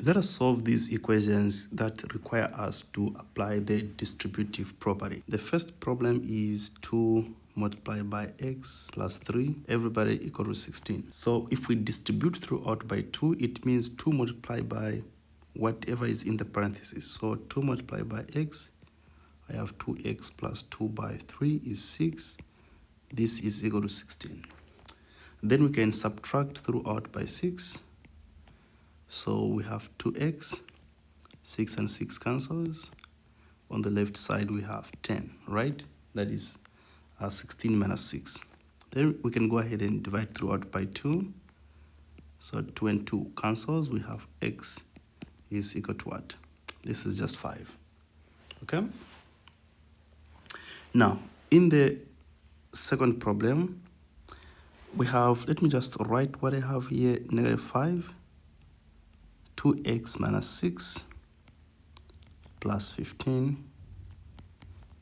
Let us solve these equations that require us to apply the distributive property. The first problem is 2 multiplied by x plus 3, everybody equal to 16. So if we distribute throughout by 2, it means 2 multiplied by whatever is in the parentheses. So 2 multiplied by x, I have 2x plus 2 by 3 is 6. This is equal to 16. Then we can subtract throughout by 6. So we have 2x, 6 and 6 cancels. On the left side we have 10, right? That is 16 minus 6. Then we can go ahead and divide throughout by 2. So 2 and 2 cancels. We have x is equal to what? This is just 5. Okay? Now, in the second problem, we have, let me just write what I have here, negative 5. 2x minus 6 plus 15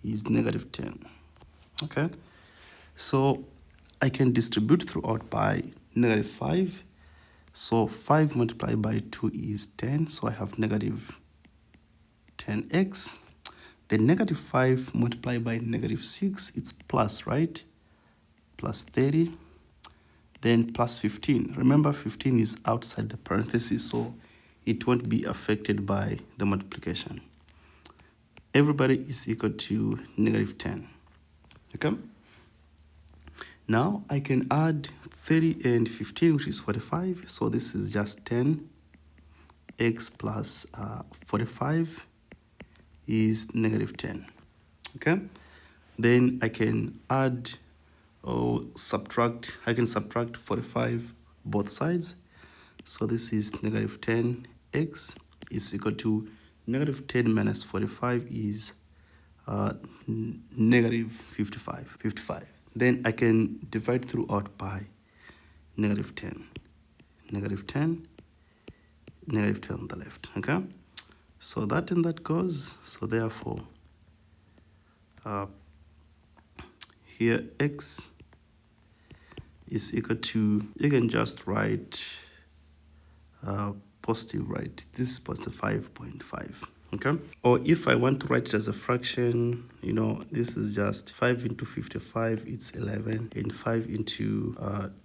is negative 10. Okay, so I can distribute throughout by negative 5. So 5 multiplied by 2 is 10. So I have negative 10x. Then negative 5 multiplied by negative 6, it's plus, right? Plus 30. Then plus 15. Remember, 15 is outside the parentheses, so it won't be affected by the multiplication. Everybody is equal to negative 10. Okay? Now I can add 30 and 15, which is 45. So this is just 10. X plus 45 is negative 10. Okay? Then I can add or subtract. I can subtract 45 both sides. So this is negative 10x is equal to negative 10 minus 45 is negative 55. Then I can divide throughout by negative 10. Negative 10, negative 10 on the left. Okay? So that and that goes. So therefore, here x is equal to, you can just write positive, right? This is positive 5.5. Okay, or if I want to write it as a fraction, you know, this is just 5 into 55, it's 11, and 5 into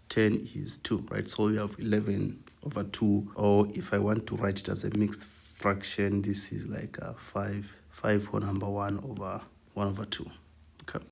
10 is 2, right? So we have 11 over 2. Or if I want to write it as a mixed fraction, this is like 5 whole number 1 over 2.